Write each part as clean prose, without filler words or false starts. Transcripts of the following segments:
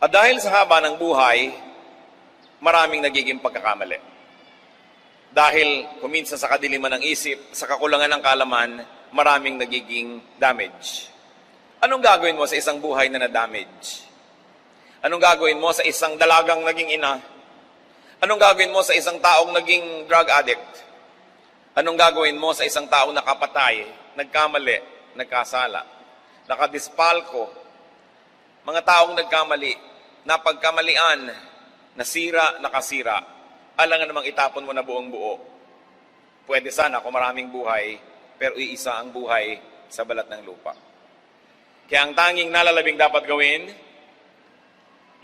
At dahil sa haba ng buhay, maraming nagiging pagkakamali. Dahil kuminsan sa kadiliman ng isip, sa kakulangan ng kaalaman, maraming nagiging damage. Anong gagawin mo sa isang buhay na na-damage? Anong gagawin mo sa isang dalagang naging ina? Anong gagawin mo sa isang taong naging drug addict? Anong gagawin mo sa isang taong nakapatay, nagkamali, nagkasala, nakadispalko? Mga taong nagkamali, napagkamalian, nasira, nakasira, alangan namang itapon mo na buong buo. Pwede sana kung maraming buhay, pero iisa ang buhay sa balat ng lupa. Kaya ang tanging nalalabing dapat gawin,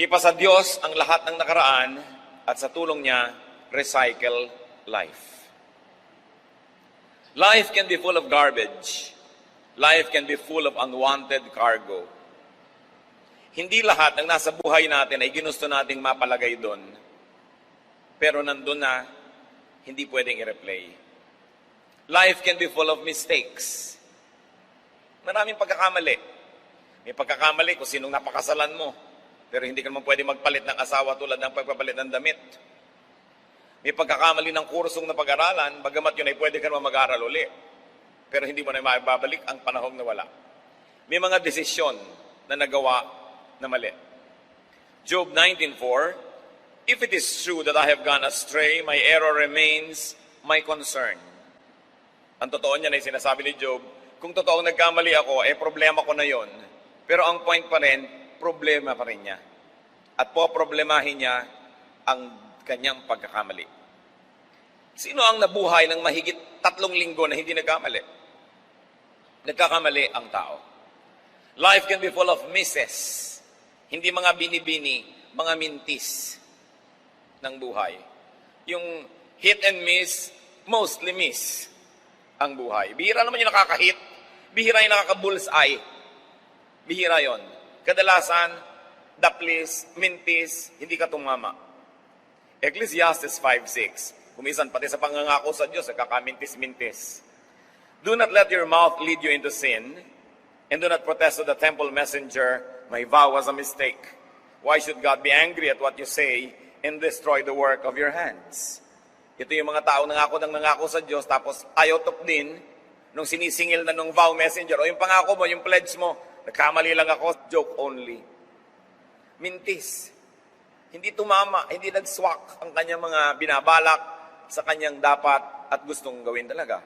ipasa Diyos ang lahat ng nakaraan at sa tulong niya, recycle life. Life can be full of garbage. Life can be full of unwanted cargo. Hindi lahat ng nasa buhay natin ay ginusto nating mapalagay doon. Pero nandun na, hindi pwedeng i-replay. Life can be full of mistakes. Maraming pagkakamali. May pagkakamali kung sinong napakasalan mo. Pero hindi ka naman pwede magpalit ng asawa tulad ng pagpapalit ng damit. May pagkakamali ng kursong na pag-aralan, bagamat yun ay pwede ka naman mag-aral uli. Pero hindi mo na maibabalik ang panahong nawala. May mga desisyon na nagawa na mali. Job 19:4, if it is true that I have gone astray, my error remains my concern. Ang totoo niya na yung sinasabi ni Job, kung totoong nagkamali ako, problema ko na yon. Pero ang point pa rin, problema pa rin niya. At poproblemahin niya ang kanyang pagkakamali. Sino ang nabuhay ng mahigit 3 linggo na hindi nagkamali? Nagkakamali ang tao. Life can be full of misses. Hindi mga binibini, mga mintis ng buhay. Yung hit and miss, mostly miss ang buhay. Bihira naman yung nakaka-hit. Bihira yung nakaka-bullseye. Bihira yon. Kadalasan, daplis, mintis, hindi ka tumama. Ecclesiastes 5:6. Kumisan pati sa pangangako sa Diyos, kakamintis-mintis. Do not let your mouth lead you into sin, and do not protest to the temple messenger, my vow was a mistake. Why should God be angry at what you say and destroy the work of your hands? Ito yung mga tao nangako sa Diyos, tapos ayaw din nung sinisingil na nung vow messenger, o yung pangako mo, yung pledge mo, nagkamali lang ako, joke only. Mintis. Hindi tumama, hindi nagswak ang kanyang mga binabalak sa kanyang dapat at gustong gawin talaga.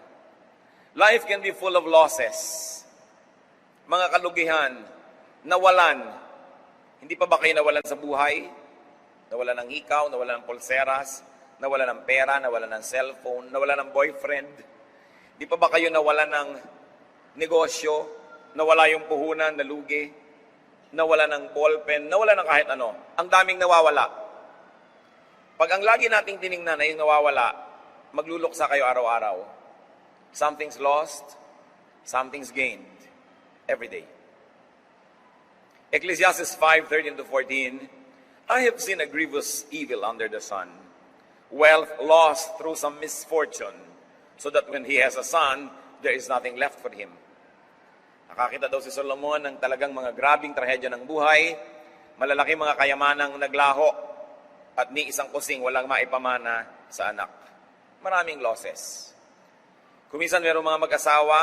Life can be full of losses. Mga kalugihan, nawalan. Hindi pa ba kayo nawalan sa buhay? Nawalan ng hikaw, nawalan ng pulseras, nawalan ng pera, nawalan ng cellphone, nawalan ng boyfriend. Hindi pa ba kayo nawalan ng negosyo, nawala yung puhunan, nalugi, nawala ng ballpen, nawala ng kahit ano. Ang daming nawawala. Pag ang lagi nating tiningnan na yung nawawala, magluluksa kayo araw-araw. Something's lost, something's gained every day. Ecclesiastes 5:13-14, I have seen a grievous evil under the sun, wealth lost through some misfortune, so that when he has a son, there is nothing left for him. Nakakita daw si Solomon ng talagang mga grabing trahedya ng buhay, malalaki mga kayamanang naglaho, at ni isang kusing walang maipamana sa anak. Maraming losses. Kuminsan mayroong mga mag-asawa,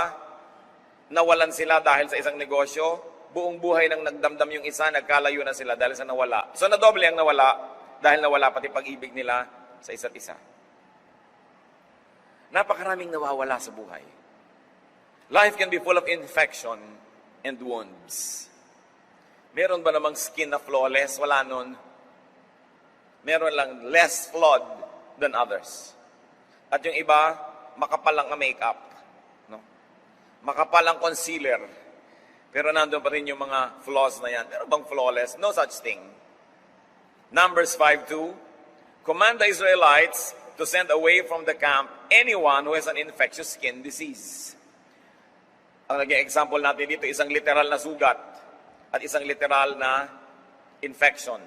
nawalan sila dahil sa isang negosyo, buong buhay nang nagdamdam yung isa, nagkalayo na sila dahil sa nawala. So nadoble ang nawala dahil nawala pati pag-ibig nila sa isa't isa. Napakaraming nawawala sa buhay. Life can be full of infection and wounds. Meron ba namang skin na flawless? Wala nun. Meron lang less flawed than others. At yung iba, makapal lang ang makeup. No? Makapal ang concealer. Pero nandun pa rin yung mga flaws na yan. Meron bang flawless? No such thing. Numbers 5:2, command the Israelites to send away from the camp anyone who has an infectious skin disease. Ang naging example natin dito, isang literal na sugat at isang literal na infection.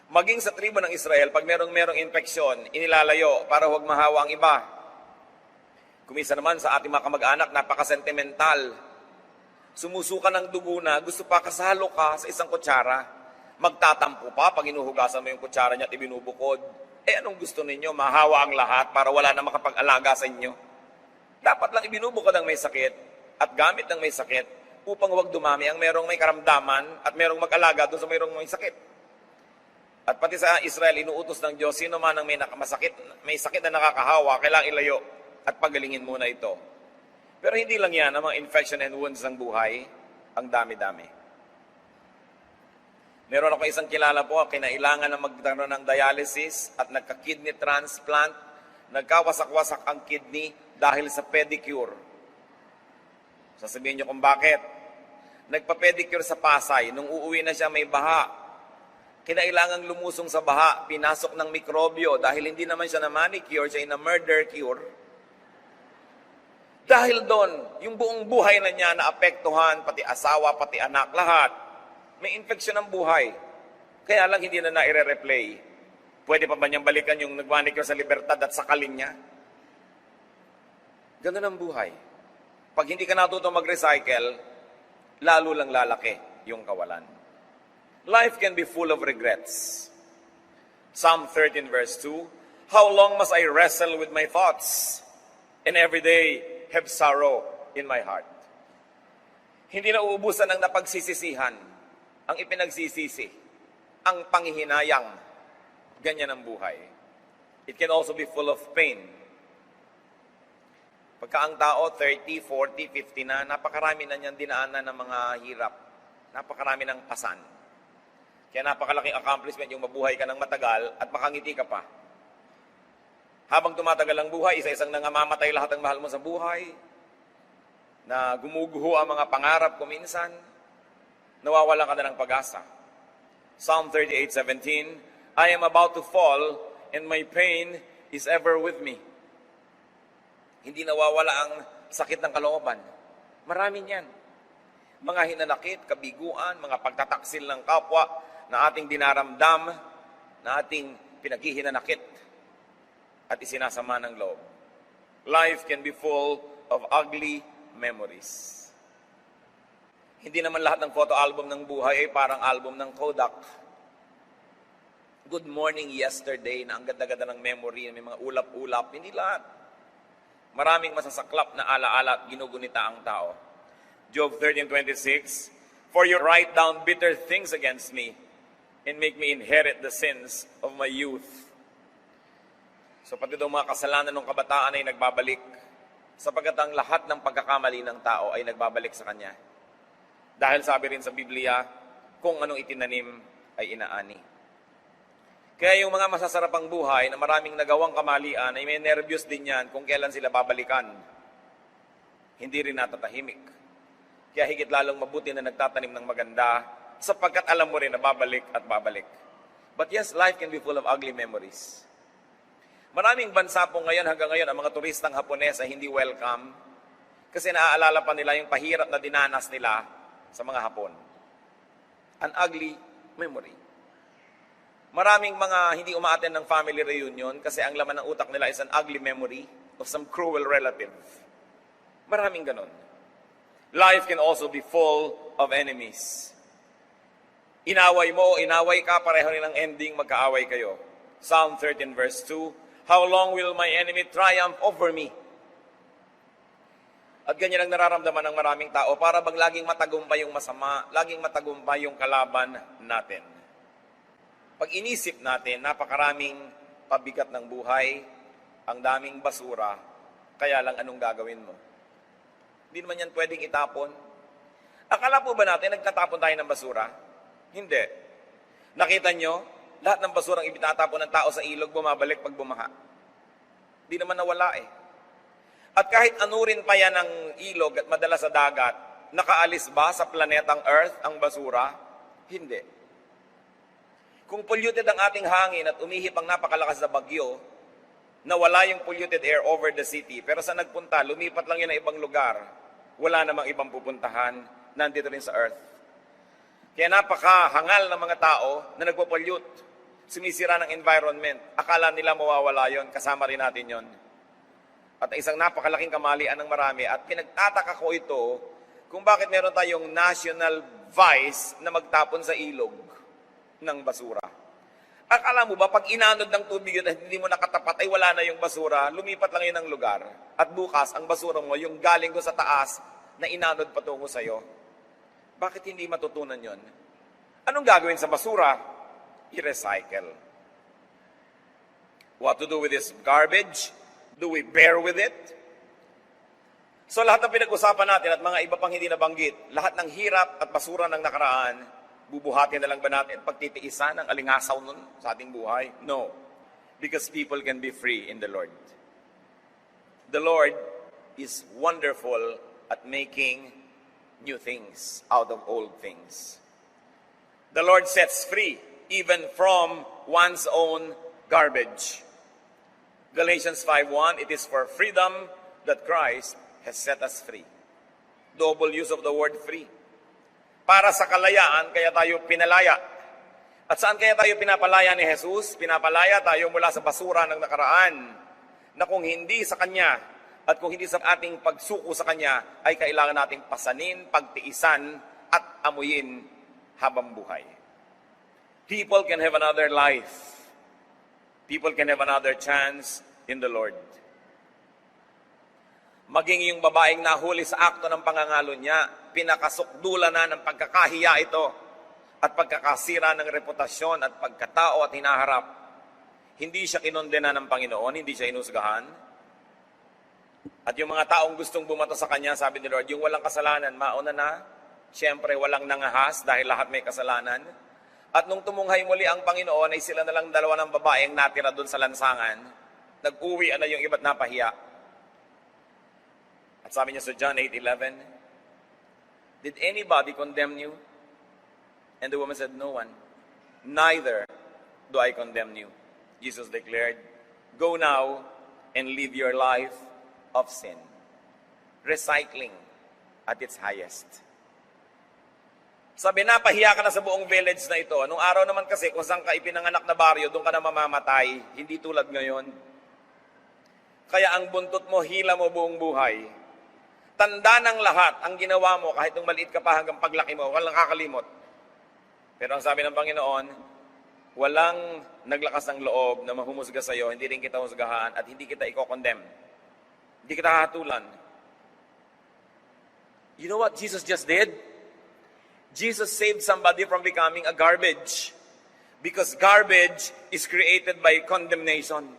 Maging sa tribo ng Israel, pag merong infeksyon, inilalayo para huwag mahawa ang iba. Kumisa naman sa ating mga kamag-anak, napaka-sentimental. Sumusuka ng dugo na, gusto pa kasalo ka sa isang kutsara. Magtatampo pa pag inuhugasan mo yung kutsara niya at ibinubukod. Anong gusto ninyo? Mahawa ang lahat para wala na makapag-alaga sa inyo. Dapat lang ibinubukod ang may sakit at gamit ng may sakit upang huwag dumami ang merong may karamdaman at merong mag-alaga doon sa merong may sakit. At pati sa Israel, inuutos ng Diyos, sino man ang may sakit na nakakahawa, kailangang ilayo at pagalingin muna ito. Pero hindi lang yan, ang mga infection and wounds ng buhay, ang dami-dami. Meron ako isang kilala po, kinailangan na magkaroon ng dialysis at nagka-kidney transplant, nagkawasak-wasak ang kidney dahil sa pedicure. Sasabihin niyo kung bakit. Nagpa-pedicure sa Pasay, nung uuwi na siya may baha. Kinailangang lumusong sa baha, pinasok ng mikrobyo dahil hindi naman siya na manicure, siya na murder cure. Dahil doon, yung buong buhay na niya naapektuhan, pati asawa, pati anak, lahat. May infeksyon ng buhay. Kaya lang hindi na naire-replay. Pwede pa ba niyang balikan yung nag-manicure sa Libertad at sakalin niya? Ganun ang buhay. Pag hindi ka natutong mag-recycle, lalo lang lalaki yung kawalan. Life can be full of regrets. Psalm 13 verse 2, how long must I wrestle with my thoughts, and every day have sorrow in my heart? Hindi na uubusan ng napagsisisihan, ang ipinagsisisi, ang panghihinayang. Ganyan ang buhay. It can also be full of pain. Pagka ang tao 30, 40, 50 na, napakarami na niyang dinaanan ng mga hirap. Napakarami ng pasan. Kaya napakalaking accomplishment yung mabuhay ka ng matagal at makangiti ka pa. Habang tumatagal ang buhay, isa-isang nangamamatay lahat ang mahal mo sa buhay, na gumuguho ang mga pangarap ko minsan, nawawala ka na ng pag-asa. Psalm 38:17, I am about to fall, and my pain is ever with me. Hindi nawawala ang sakit ng kalooban. Marami niyan. Mga hinanakit, kabiguan, mga pagtataksil ng kapwa na ating dinaramdam, na ating pinaghihinanakit at isinasama ng loob. Life can be full of ugly memories. Hindi naman lahat ng photo album ng buhay ay parang album ng Kodak. Good morning yesterday na ang ganda-ganda ng memory, may mga ulap-ulap. Hindi lahat. Maraming masasaklap na alaala at ginugunita ang tao. Job 13:26, for you write down bitter things against me and make me inherit the sins of my youth. So pati daw mga kasalanan ng kabataan ay nagbabalik, sapagkat ang lahat ng pagkakamali ng tao ay nagbabalik sa kanya. Dahil sabi rin sa Biblia, kung anong itinanim ay inaani. Kaya yung mga masasarapang buhay na maraming nagawang kamalian ay may nervyos din yan kung kailan sila babalikan. Hindi rin natatahimik. Kaya higit lalong mabuti na nagtatanim ng maganda sapagkat alam mo rin na babalik at babalik. But yes, life can be full of ugly memories. Maraming bansa po ngayon, hanggang ngayon, ang mga turistang Hapones ay hindi welcome kasi naaalala pa nila yung pahirap na dinanas nila sa mga Hapon. An ugly memory. Maraming mga hindi umaattend ng family reunion kasi ang laman ng utak nila is an ugly memory of some cruel relative. Maraming ganon. Life can also be full of enemies. Inaway mo o inaway ka, pareho nilang ending, magkaaway kayo. Psalm 13 verse 2, how long will my enemy triumph over me? At ganyan ang nararamdaman ng maraming tao, para bang laging matagumpay yung masama, laging matagumpay yung kalaban natin. Pag inisip natin, napakaraming pabigat ng buhay, ang daming basura, kaya lang anong gagawin mo? Hindi naman yan pwedeng itapon. Akala po ba natin nagtatapon tayo ng basura? Hindi. Nakita nyo, lahat ng basurang ibitatapon ng tao sa ilog, bumabalik pag bumaha. Hindi naman nawala eh. At kahit anurin pa yan ng ilog at madala sa dagat, nakaalis ba sa planetang Earth ang basura? Hindi. Kung polluted ang ating hangin at umihip ang napakalakas na bagyo, nawala yung polluted air over the city, pero sa nagpunta, lumipat lang yun na ibang lugar. Wala namang ibang pupuntahan, nandito rin sa Earth. Kaya napakahangal ng mga tao na nagpo-pollute, sumisira ng environment. Akala nila mawawala yon, kasama rin natin yon. At isang napakalaking kamalian ng marami, at pinagtataka ko ito kung bakit meron tayong national vice na magtapon sa ilog. ng basura. Akala mo ba, pag inanod ng tubig yun at hindi mo nakatapat, ay wala na yung basura, lumipat lang yun ng lugar. At bukas, ang basura mo, yung galing ko sa taas, na inanod patungo sa'yo. Bakit hindi matutunan yon? Anong gagawin sa basura? I-recycle. What to do with this garbage? Do we bear with it? So lahat ng pinag-usapan natin at mga iba pang hindi nabanggit, lahat ng hirap at basura ng nakaraan, bubuhatin na lang ba natin pagtitiisan ng alingasaw nun sa ating buhay? No. Because people can be free in the Lord. The Lord is wonderful at making new things out of old things. The Lord sets free even from one's own garbage. Galatians 5:1, it is for freedom that Christ has set us free. Double use of the word free. Para sa kalayaan, kaya tayo pinalaya. At saan kaya tayo pinapalaya ni Jesus? Pinapalaya tayo mula sa basura ng nakaraan, na kung hindi sa Kanya, at kung hindi sa ating pagsuko sa Kanya, ay kailangan nating pasanin, pagtiisan, at amuyin habang buhay. People can have another life. People can have another chance in the Lord. Maging yung babaeng nahuli sa akto ng pangangalo niya, pinakasukdula na ng pagkakahiya ito at pagkakasira ng reputasyon at pagkatao at hinaharap. Hindi siya kinondena ng Panginoon, hindi siya inusgahan. At yung mga taong gustong bumato sa kanya, sabi ni Lord, yung walang kasalanan, mauna na. Siyempre, walang nangahas dahil lahat may kasalanan. At nung tumunghay muli ang Panginoon, ay sila na lang dalawa ng babaeng natira doon sa lansangan. Nag-uwi na yung iba't napahiya. At sabi niya sa John 8:11, did anybody condemn you? And the woman said, no one. Neither do I condemn you. Jesus declared, go now and live your life of sin. Recycling at its highest. Sabi, napahiya ka na sa buong village na ito. Nung araw naman kasi, kung saan ka ipinanganak na baryo, doon ka na mamamatay. Hindi tulad ngayon. Kaya ang buntot mo, hila mo buong buhay. Tanda ng lahat ang ginawa mo kahit nung maliit ka pa hanggang paglaki mo, walang kakalimot. Pero ang sabi ng Panginoon, walang naglakas ng loob na mahumusga sa iyo, hindi rin kita husgahan at hindi kita i-condemn. Hindi kita hatulan. You know what Jesus just did? Jesus saved somebody from becoming a garbage. Because garbage is created by condemnation.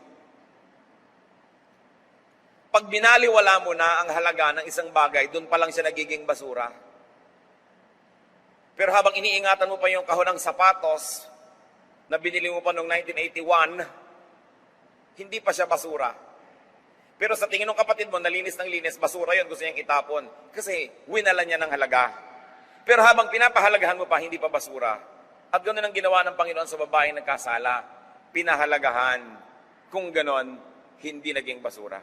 Pag binaliwala mo na ang halaga ng isang bagay, doon pa lang siya nagiging basura. Pero habang iniingatan mo pa yung kahon ng sapatos na binili mo pa noong 1981, hindi pa siya basura. Pero sa tingin ng kapatid mo, nalinis ng linis, basura yun, gusto niyang itapon. Kasi winala niya ng halaga. Pero habang pinapahalagahan mo pa, hindi pa basura. At ganoon ang ginawa ng Panginoon sa babaeng nagkasala. Pinahalagahan. Kung ganoon, hindi naging basura.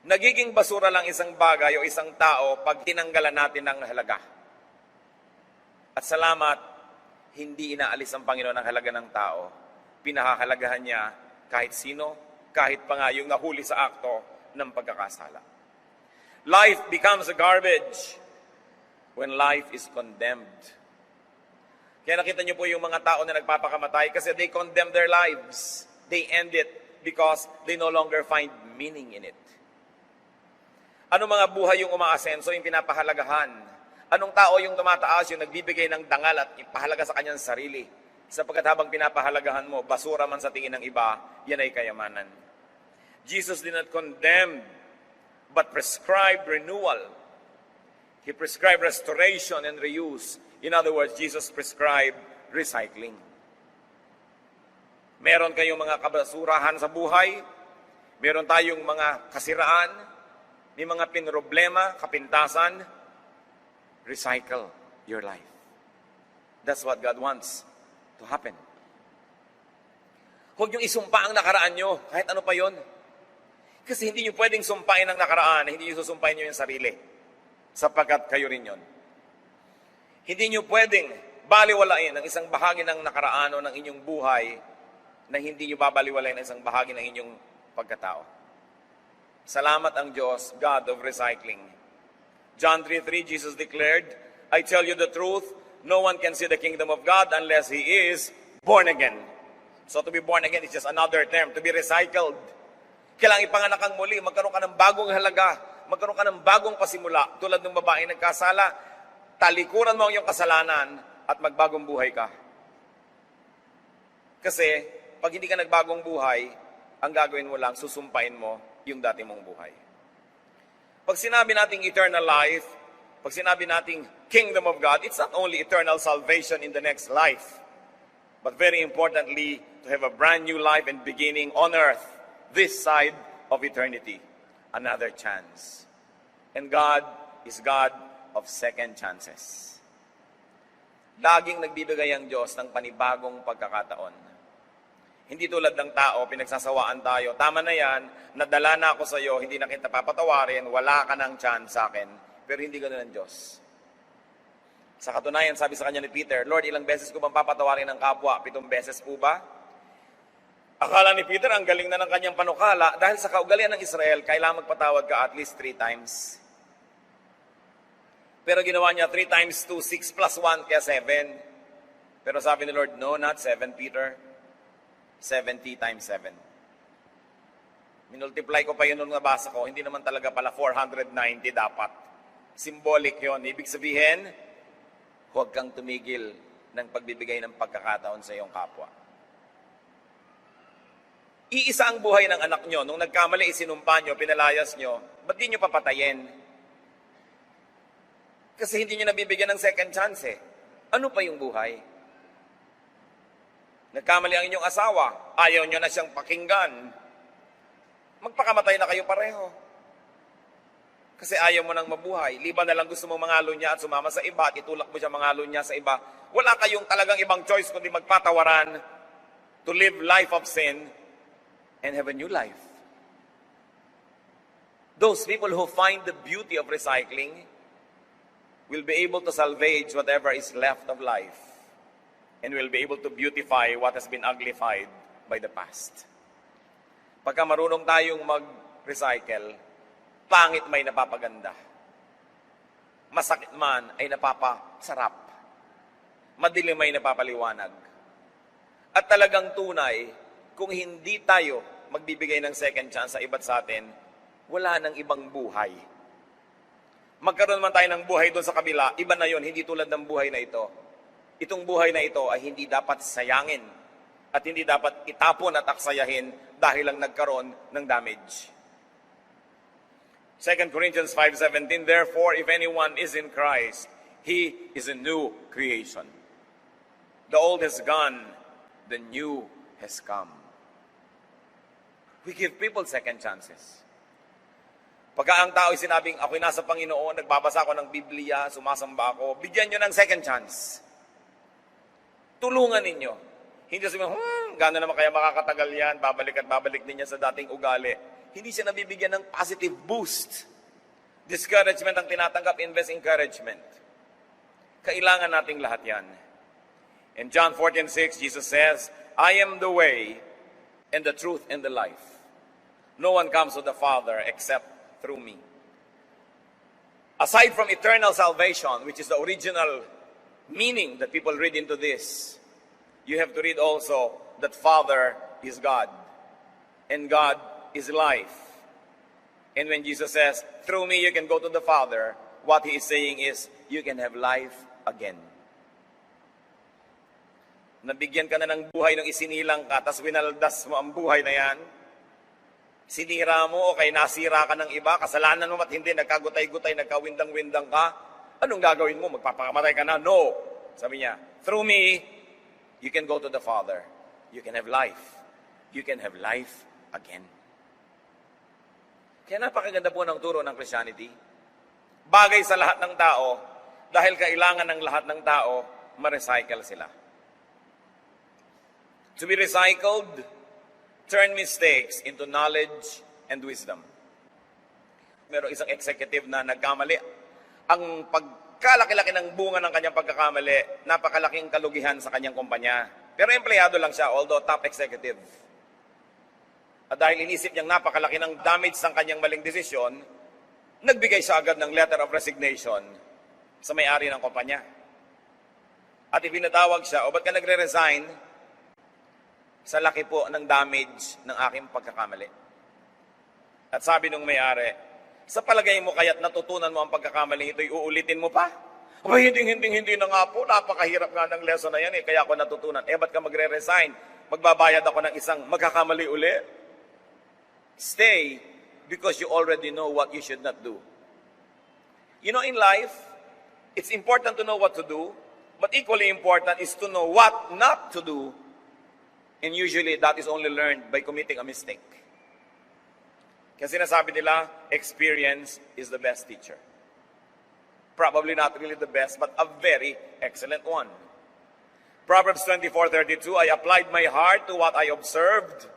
Nagiging basura lang isang bagay o isang tao pag tinanggalan natin ng halaga. At salamat, hindi inaalis ang Panginoon ang halaga ng tao. Pinahahalagahan niya kahit sino, kahit pa nga yung nahuli sa akto ng pagkakasala. Life becomes a garbage when life is condemned. Kaya nakita niyo po yung mga tao na nagpapakamatay kasi they condemn their lives. They end it because they no longer find meaning in it. Anong mga buhay yung umaasenso, yung pinapahalagahan? Anong tao yung tumataas, yung nagbibigay ng dangal at ipahalaga sa kanyang sarili? Sapagkat habang pinapahalagahan mo, basura man sa tingin ng iba, yan ay kayamanan. Jesus did not condemn, but prescribed renewal. He prescribed restoration and reuse. In other words, Jesus prescribed recycling. Meron kayong mga kabasurahan sa buhay, meron tayong mga kasiraan, may mga pinroblema, kapintasan, recycle your life. That's what God wants to happen. Huwag niyong isumpa ang nakaraan niyo, kahit ano pa yon. Kasi hindi niyo pwedeng sumpain ang nakaraan, hindi niyo susumpain niyo yung sarili. Sapagkat kayo rin yon. Hindi niyo pwedeng baliwalain ang isang bahagi ng nakaraan o ng inyong buhay na hindi niyo babaliwalain ang isang bahagi ng inyong pagkatao. Salamat ang Diyos, God of recycling. John 3:3, Jesus declared, I tell you the truth, no one can see the kingdom of God unless he is born again. So to be born again is just another term, to be recycled. Kailangang ipanganak kang muli, magkaroon ka ng bagong halaga, magkaroon ka ng bagong pasimula. Tulad ng babae nagkasala, talikuran mo ang iyong kasalanan at magbagong buhay ka. Kasi pag hindi ka nagbagong buhay, ang gagawin mo lang, susumpain mo yung dati mong buhay. Pag sinabi nating eternal life, pag sinabi nating kingdom of God, it's not only eternal salvation in the next life, but very importantly, to have a brand new life and beginning on earth, this side of eternity, another chance. And God is God of second chances. Laging nagbibigay ang Diyos ng panibagong pagkakataon. Hindi tulad ng tao, pinagsasawaan tayo. Tama na yan, nadala na ako sa iyo, hindi na kita papatawarin, wala ka ng chance sa akin. Pero hindi ganoon ang Diyos. Sa katunayan, sabi sa kanya ni Peter, Lord, ilang beses ko bang papatawarin ng kapwa? 7 beses po ba? Akala ni Peter, ang galing na ng kanyang panukala, dahil sa kaugalian ng Israel, kailangan magpatawad ka at least 3 times. Pero ginawa niya 3 times 2, 6 plus 1, kaya 7. Pero sabi ni Lord, no, not 7, Peter. 70 times 7. Minultiply ko pa yun nung nabasa ko, hindi naman talaga pala 490 dapat. Symbolic yun. Ibig sabihin, huwag kang tumigil ng pagbibigay ng pagkakataon sa iyong kapwa. Iisa ang buhay ng anak nyo. Nung nagkamali, isinumpa nyo, pinalayas nyo, ba't di nyo papatayin? Kasi hindi nyo nabibigyan ng second chance eh. Ano pa yung buhay? Nagkamali ang inyong asawa, ayaw nyo na siyang pakinggan, magpakamatay na kayo pareho. Kasi ayaw mo nang mabuhay. Liban na lang gusto mong mangalo niya at sumama sa iba at itulak mo siya mangalo niya sa iba. Wala kayong talagang ibang choice kundi magpatawaran to live life of sin and have a new life. Those people who find the beauty of recycling will be able to salvage whatever is left of life and will be able to beautify what has been uglified by the past. Pagka marunong tayong mag-recycle, pangit may napapaganda. Masakit man ay napapasarap. Madilim ay napapaliwanag. At talagang tunay, kung hindi tayo magbibigay ng second chance sa iba't sa atin, wala nang ibang buhay. Magkaroon man tayo ng buhay doon sa kabila, iba na yon, hindi tulad ng buhay na ito. Itong buhay na ito ay hindi dapat sayangin at hindi dapat itapon at aksayahin dahil lang nagkaroon ng damage. 2 Corinthians 5:17, therefore, if anyone is in Christ, he is a new creation. The old has gone, the new has come. We give people second chances. Pagka ang tao ay sinabing, ako'y nasa Panginoon, nagbabasa ako ng Biblia, sumasamba ako, bigyan nyo ng second chance. Tulungan ninyo. Hindi sabihin, gano'n naman kaya makakatagal yan, babalik at babalik din niya sa dating ugali. Hindi siya nabibigyan ng positive boost. Discouragement ang tinatanggap, invest encouragement. Kailangan nating lahat yan. In John 14:6, Jesus says, I am the way and the truth and the life. No one comes to the Father except through me. Aside from eternal salvation, which is the original meaning that people read into this, you have to read also that Father is God and God is life. And when Jesus says, through me you can go to the Father, what He is saying is, you can have life again. Nabigyan ka na ng buhay nung isinilang ka, tas winaldas mo ang buhay na yan, sinira mo o kay nasira ka ng iba, kasalanan mo at hindi, nagkagutay-gutay, nagkawindang-windang ka, anong gagawin mo? Magpapakamatay ka na? No. Sabi niya, through me, you can go to the Father. You can have life. You can have life again. Kaya napakaganda po ng turo ng Christianity. Bagay sa lahat ng tao, dahil kailangan ng lahat ng tao, ma-recycle sila. To be recycled, turn mistakes into knowledge and wisdom. Meron isang executive na nagkamali. Ang pagkalaki-laki ng bunga ng kanyang pagkakamali, napakalaking kalugihan sa kanyang kumpanya. Pero empleyado lang siya, although top executive. At dahil inisip niyang napakalaki ng damage sa kanyang maling desisyon, nagbigay siya agad ng letter of resignation sa may-ari ng kumpanya. At ipinatawag siya, o ba't ka nagre-resign? Sa laki po ng damage ng aking pagkakamali. At sabi nung may-ari, sa palagay mo kaya't natutunan mo ang pagkakamali ito'y uulitin mo pa? Aba, hindi na nga po. Napakahirap nga ng lesson na yan kaya ako natutunan. Ba't ka magre-resign? Magbabayad ako ng isang magkakamali uli? Stay because you already know what you should not do. You know, in life, it's important to know what to do, but equally important is to know what not to do. And usually, that is only learned by committing a mistake. Kasi sinasabi nila, experience is the best teacher. Probably not really the best, but a very excellent one. Proverbs 24:32, I applied my heart to what I observed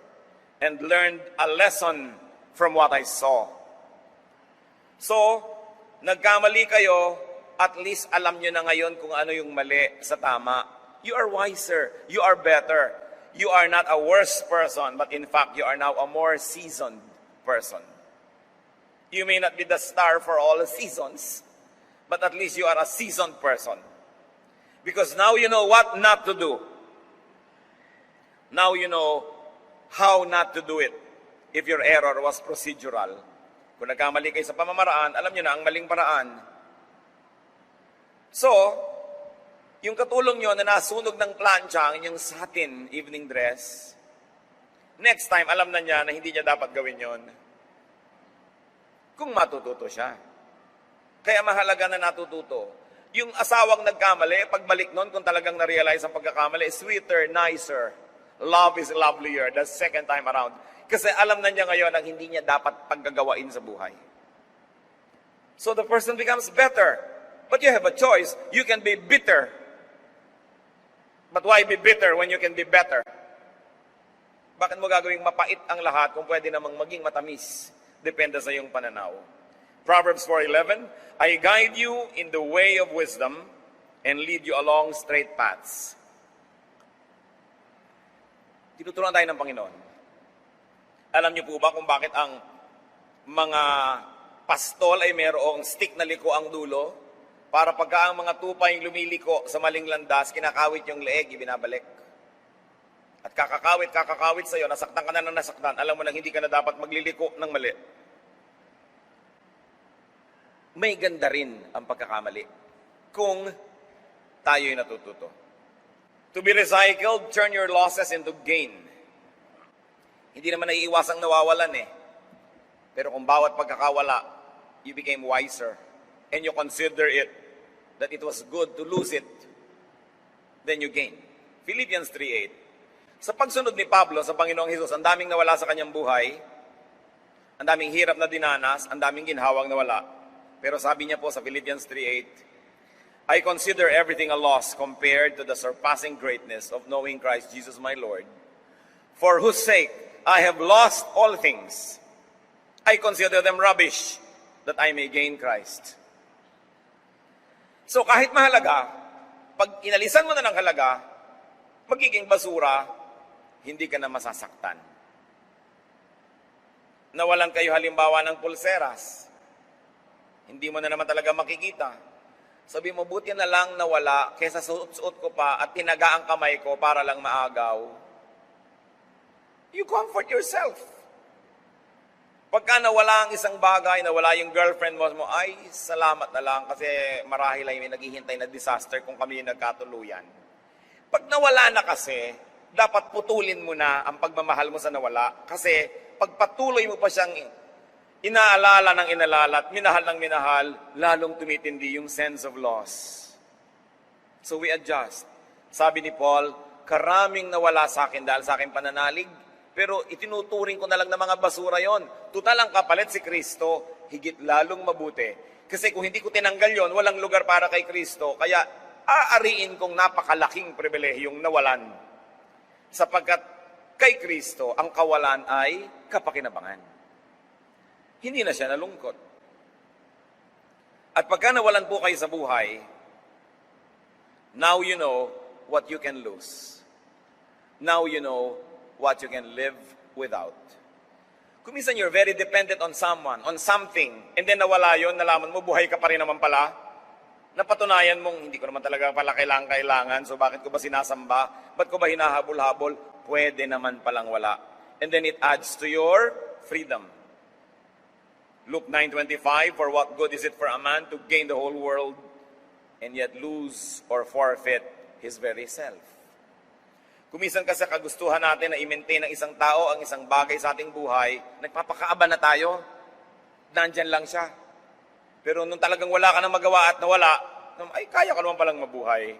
and learned a lesson from what I saw. So, nagkamali kayo, at least alam nyo na ngayon kung ano yung mali sa tama. You are wiser. You are better. You are not a worse person, but in fact, you are now a more seasoned person. You may not be the star for all the seasons, but at least you are a seasoned person. Because now you know what not to do. Now you know how not to do it if your error was procedural. Kung nagkamali kayo sa pamamaraan, alam nyo na ang maling paraan. So, yung katulong nyo na nasunog ng plancha ang inyong satin evening dress, next time, alam na niya na hindi niya dapat gawin yon. Kung matututo siya. Kaya mahalaga na natututo. Yung asawang nagkamali, pagbalik nun, kung talagang na-realize ang pagkakamali, sweeter, nicer. Love is lovelier the second time around. Kasi alam na niya ngayon ang hindi niya dapat paggagawain sa buhay. So the person becomes better. But you have a choice. You can be bitter. But why be bitter when you can be better? Bakit mo gagawing mapait ang lahat kung pwede namang maging matamis? Depende sa iyong pananaw. Proverbs 4:11, I guide you in the way of wisdom and lead you along straight paths. Tinuturuan tayo ng Panginoon. Alam niyo po ba kung bakit ang mga pastol ay mayroong stick na liko ang dulo? Para pagka ang mga tupay lumiliko sa maling landas, kinakawit yung leeg, ibinabalik. At kakakawit sa'yo, nasaktan ka na ng nasaktan, alam mo na hindi ka na dapat magliliko ng mali. May ganda rin ang pagkakamali kung tayo'y natututo. To be recycled, turn your losses into gain. Hindi naman naiiwasang nawawalan Pero kung bawat pagkakawala, you became wiser and you consider it that it was good to lose it, then you gain. Philippians 3:8. Sa pagsunod ni Pablo sa Panginoong Hesus, ang daming nawala sa kanyang buhay, ang daming hirap na dinanas, ang daming ginhawang nawala. Pero sabi niya po sa Philippians 3:8, I consider everything a loss compared to the surpassing greatness of knowing Christ Jesus my Lord, for whose sake I have lost all things. I consider them rubbish, that I may gain Christ. So kahit mahalaga, pag inalisan mo na ng halaga, magiging basura, hindi ka na masasaktan. Nawalan kayo halimbawa ng pulseras. Hindi mo na naman talaga makikita. Sabi mo, buti na lang nawala kaysa suot-suot ko pa at tinaga ang kamay ko para lang maagaw. You comfort yourself. Pagka nawala ang isang bagay, nawala yung girlfriend mo, ay, salamat na lang kasi marahil ay may naghihintay na disaster kung kami yung nagkatuluyan. Pag nawala na kasi, dapat putulin mo na ang pagmamahal mo sa nawala. Kasi pagpatuloy mo pa siyang inaalala ng inalala at minahal ng minahal, lalong tumitindi yung sense of loss. So we adjust. Sabi ni Paul, karaming nawala sa akin dahil sa aking pananalig, pero itinuturing ko na lang na mga basura yon. Tutal ang kapalit si Kristo, higit lalong mabuti. Kasi kung hindi ko tinanggal yon, walang lugar para kay Kristo. Kaya aariin kong napakalaking pribilehiyong nawalan. Sapagkat kay Kristo, ang kawalan ay kapakinabangan. Hindi na siya nalungkot. At pagka nawalan po kayo sa buhay, now you know what you can lose. Now you know what you can live without. Kung minsan you're very dependent on someone, on something, and then nawala yun, nalaman mo, buhay ka pa rin naman pala, Napatunayan mong, hindi ko naman talaga pala kailangan, so bakit ko ba sinasamba? Ba't ko ba hinahabol-habol? Pwede naman palang wala. And then it adds to your freedom. Luke 9:25, for what good is it for a man to gain the whole world and yet lose or forfeit his very self? Kumisan kasi kagustuhan natin na i-maintain ng isang tao ang isang bagay sa ating buhay, nagpapakaaba na tayo, nandyan lang siya. Pero nung talagang wala ka nang magawa at nawala, ay kaya ka naman palang mabuhay.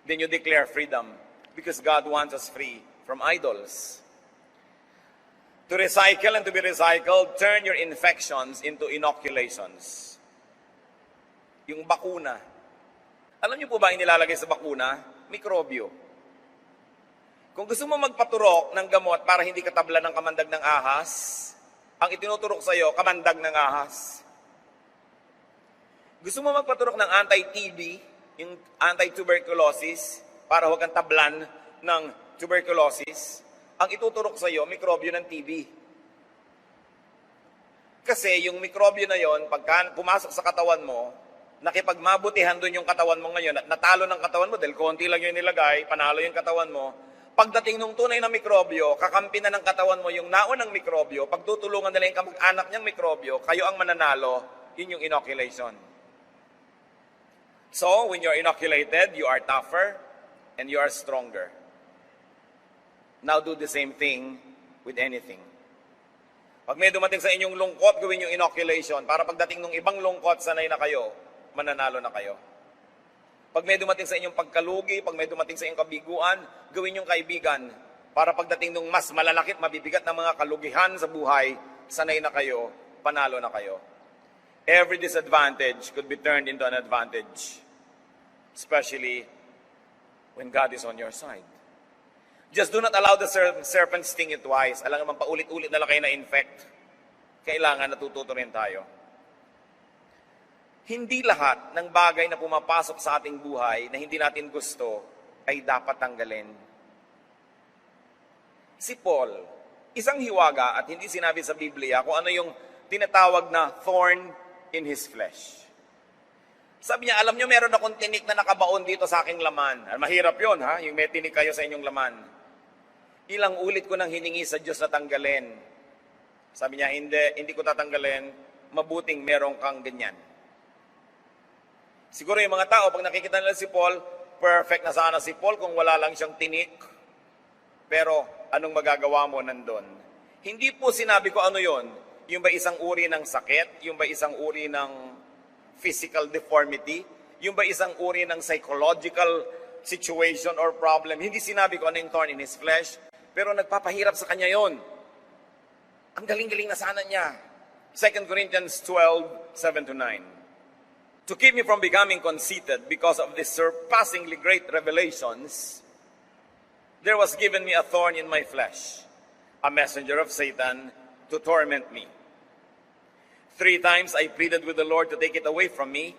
Then you declare freedom because God wants us free from idols. To recycle and to be recycled, turn your infections into inoculations. Yung bakuna. Alam niyo po ba ang nilalagay sa bakuna? Mikrobyo. Kung gusto mo magpaturok ng gamot para hindi ka tabla ng kamandag ng ahas, ang itinuturok sa iyo, kamandag ng ahas. Gusto mo magpaturok ng anti-TB, yung anti-tuberculosis, para huwag kang tablan ng tuberculosis, ang ituturok sa iyo, mikrobyo ng TB. Kasi yung mikrobyo na yon, pagka pumasok sa katawan mo, nakipagmabutihan doon yung katawan mo ngayon, at natalo ng katawan mo, dahil konti lang yung nilagay, panalo yung katawan mo, pagdating nung tunay na mikrobyo, kakampi na ng katawan mo yung naunang mikrobyo, pagtutulungan nila yung kamag-anak niyang mikrobyo, kayo ang mananalo, yun yung inoculation. So, when you're inoculated, you are tougher and you are stronger. Now do the same thing with anything. Pag may dumating sa inyong lungkot, gawin yung inoculation para pagdating ng ibang lungkot, sanay na kayo, mananalo na kayo. Pag may dumating sa inyong pagkalugi, pag may dumating sa inyong kabiguan, gawin yung kaibigan para pagdating ng mas malalakit, mabibigat na mga kalugihan sa buhay, sanay na kayo, panalo na kayo. Every disadvantage could be turned into an advantage, especially when God is on your side. Just do not allow the serpent sting you twice. Alam naman, paulit-ulit na lang kayo na-infect. Kailangan natututo rin tayo. Hindi lahat ng bagay na pumapasok sa ating buhay na hindi natin gusto ay dapat tanggalin. Si Paul, isang hiwaga at hindi sinabi sa Biblia kung ano yung tinatawag na thorn in his flesh. Sabi niya, alam niyo, meron akong tinik na nakabaon dito sa aking laman. Mahirap yun, ha? Yung may tinik kayo sa inyong laman. Ilang ulit ko nang hiningi sa Diyos na tanggalin. Sabi niya, hindi ko tatanggalin. Mabuting meron kang ganyan. Siguro yung mga tao, pag nakikita nila si Paul, perfect na sana si Paul kung wala lang siyang tinik. Pero anong magagawa mo nandun? Hindi po sinabi ko ano yon. Yung ba isang uri ng sakit? Yung ba isang uri ng physical deformity? Yung ba isang uri ng psychological situation or problem? Hindi sinabi ko ano yung thorn in his flesh, pero nagpapahirap sa kanya yon. Ang galing-galing na sana niya. 2 Corinthians 12, 7-9. To keep me from becoming conceited because of these surpassingly great revelations, there was given me a thorn in my flesh, a messenger of Satan to torment me. 3 times I pleaded with the Lord to take it away from me,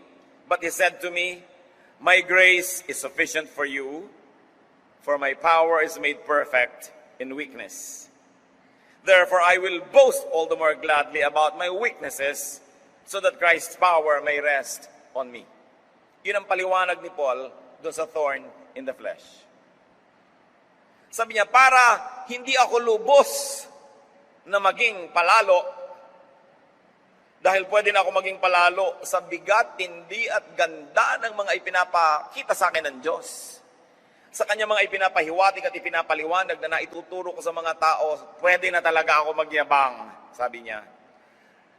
but he said to me, my grace is sufficient for you, for my power is made perfect in weakness. Therefore I will boast all the more gladly about my weaknesses, so that Christ's power may rest on me. Yun ang paliwanag ni Paul doon sa thorn in the flesh. Sabi niya, para hindi ako lubos na maging palalo, dahil pwede na ako maging palalo sa bigat, tindi at ganda ng mga ipinapakita sa akin ng Diyos. Sa kanya mga ipinapahiwatig at ipinapaliwanag na naituturo ko sa mga tao, pwede na talaga ako magyabang, sabi niya.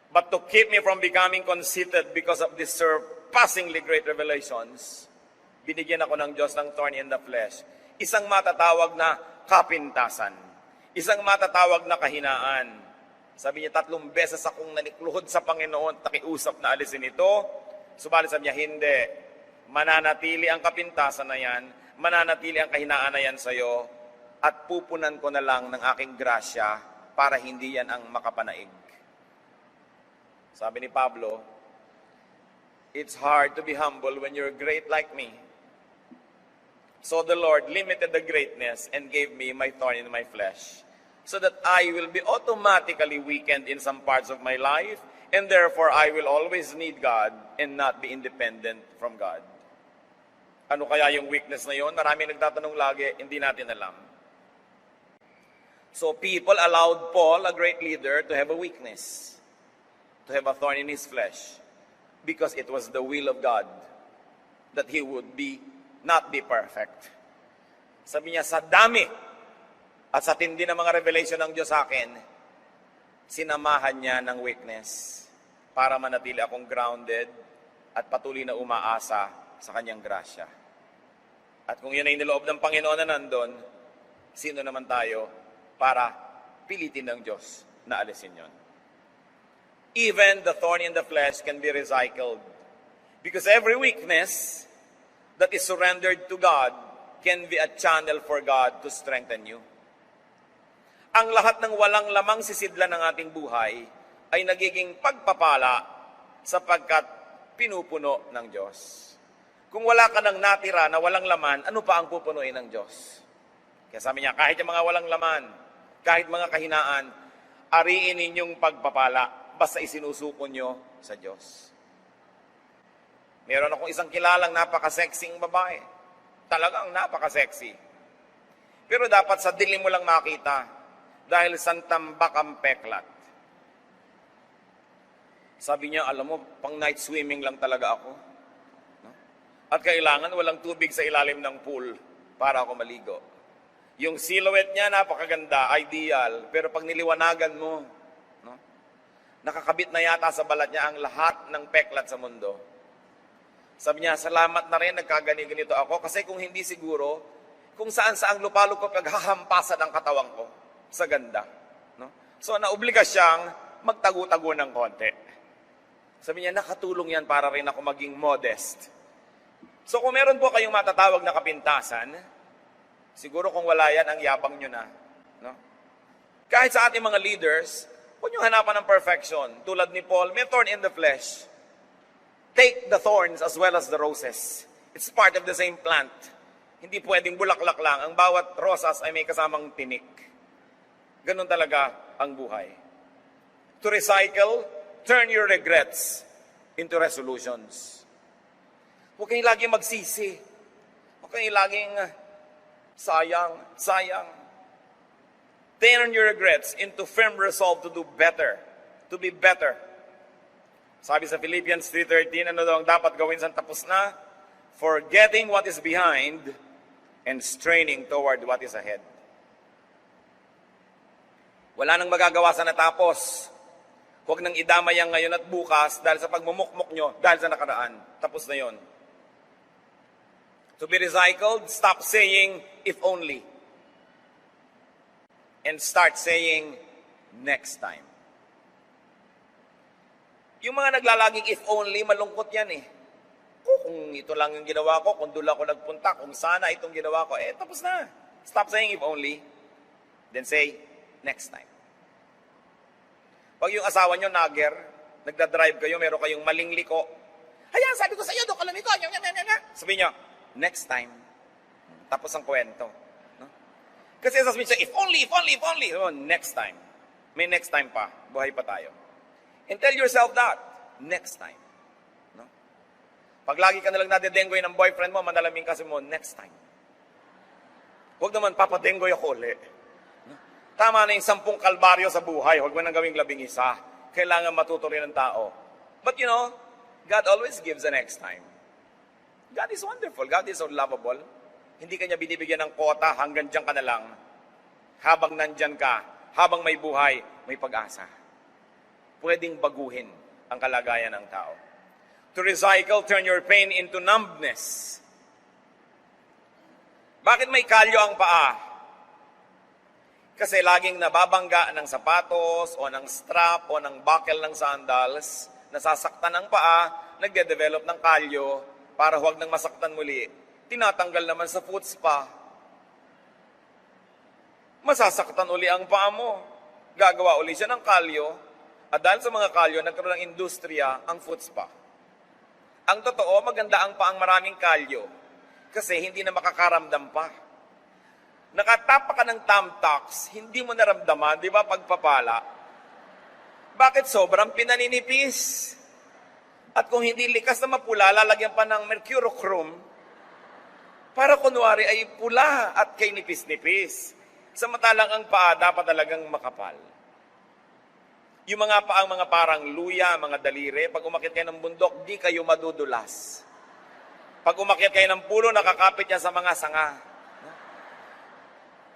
But to keep me from becoming conceited because of these surpassingly great revelations, binigyan ako ng Diyos ng thorn in the flesh. Isang matatawag na kapintasan. Isang matatawag na kahinaan. Sabi niya, 3 beses akong nanikluhod sa Panginoon, nakiusap na alisin ito. Subalit sabi niya, hindi. Mananatili ang kapintasan na yan, mananatili ang kahinaan na yan sa'yo, at pupunan ko na lang ng aking grasya para hindi yan ang makapanaig. Sabi ni Pablo, it's hard to be humble when you're great like me. So the Lord limited the greatness and gave me my thorn in my flesh, so that I will be automatically weakened in some parts of my life and therefore I will always need God and not be independent from God. Ano kaya yung weakness na yun? Marami nagtatanong lagi, hindi natin alam. So people allowed Paul, a great leader, to have a weakness, to have a thorn in his flesh, because it was the will of God that he would not be perfect. Sabi niya, sa dami at sa tindi ng mga revelation ng Diyos sa akin, sinamahan niya ng weakness para manatili akong grounded at patuloy na umaasa sa kanyang grasya. At kung yun ay niloob ng Panginoon na nandun, sino naman tayo para pilitin ng Diyos na alisin yon? Even the thorn in the flesh can be recycled. Because every weakness that is surrendered to God can be a channel for God to strengthen you. Ang lahat ng walang lamang sisidlan ng ating buhay ay nagiging pagpapala sapagkat pinupuno ng Diyos. Kung wala ka nang natira na walang laman, ano pa ang pupunuin ng Diyos? Kaya sabi niya, kahit yung mga walang laman, kahit mga kahinaan, ariin ninyong pagpapala basta isinusuko nyo sa Diyos. Meron akong isang kilalang napaka-sexing babae. Talagang napaka-sexy. Pero dapat sa dilim mo lang makita dahil santambak ang peklat. Sabi niya, alam mo, pang night swimming lang talaga ako. No? At kailangan walang tubig sa ilalim ng pool para ako maligo. Yung silhouette niya, napakaganda, ideal. Pero pag niliwanagan mo, no? Nakakabit na yata sa balat niya ang lahat ng peklat sa mundo. Sabi niya, salamat na rin, nagkagani-ganito ako. Kasi kung hindi siguro, kung saan-saang lupalo ko paghahampasan ang katawan ko sa ganda. No? So, naobliga siyang magtago-tago ng konti. Sabi niya, nakatulong yan para rin ako maging modest. So, kung meron po kayong matatawag na kapintasan, siguro kung wala yan, ang yabang nyo na. No? Kahit sa ating mga leaders, huwag nyo hanapan ng perfection. Tulad ni Paul, may thorn in the flesh. Take the thorns as well as the roses. It's part of the same plant. Hindi pwedeng bulaklak lang. Ang bawat rosas ay may kasamang tinik. Ganun talaga ang buhay. To recycle, turn your regrets into resolutions. Huwag kayong laging magsisi. Huwag kayong laging sayang. Turn your regrets into firm resolve to do better, to be better. Sabi sa Philippians 3:13, ano daw ang dapat gawin sa tapos na? Forgetting what is behind and straining toward what is ahead. Wala nang magagawa sa natapos. Huwag nang idamay ang ngayon at bukas dahil sa pagmumukmok nyo, dahil sa nakaraan. Tapos na yon. To be recycled, stop saying, if only. And start saying, next time. Yung mga naglalaging if only, malungkot yan eh. Kung ito lang yung ginawa ko, kung doon ako nagpunta, kung sana itong ginawa ko, tapos na. Stop saying if only. Then say, next time. Pag yung asawa nyo, nagger, nagdadrive kayo, meron kayong maling liko. Ayan, sabi ko sa iyo, doon ka lumiko. Sabi nyo, next time. Tapos ang kwento. No? Kasi sasabihin siya, if only. So, next time. May next time pa. Buhay pa tayo. And tell yourself that. Next time. No? Pag lagi ka nalang nadedenggoy ng boyfriend mo, manalaming kasi mo, next time. Huwag naman, papadenggoy ako ulit. Tama na yung 10 kalbaryo sa buhay. Huwag mo nang gawing 11. Kailangan matuto rin ng tao. But you know, God always gives the next time. God is wonderful. God is so lovable. Hindi kanya binibigyan ng kota hanggang dyan ka na lang. Habang nandyan ka, habang may buhay, may pag-asa. Pwedeng baguhin ang kalagayan ng tao. To recycle, turn your pain into numbness. Bakit may kalyo ang paa? Kasi laging nababangga ng sapatos o ng strap o ng buckle ng sandals, nasasaktan ang paa, nagde-develop ng kalyo para huwag nang masaktan muli. Tinatanggal naman sa foot spa. Masasaktan uli ang paa mo. Gagawa uli siya ng kalyo. At dahil sa mga kalyo, nagkaroon ng industriya ang foot spa. Ang totoo, maganda ang paang maraming kalyo kasi hindi na makakaramdam pa. Nakatapa ka ng thumbtacks, hindi mo naramdaman, di ba, pagpapala? Bakit sobrang pinaninipis? At kung hindi likas na mapula, lalagyan pa ng mercurochrome para kunwari ay pula at kay nipis-nipis. Samantalang ang paa dapat talagang makapal. Yung mga paang mga parang luya, mga daliri, pag umakyat kayo ng bundok, di kayo madudulas. Pag umakyat kayo ng pulo, nakakapit yan sa mga sanga.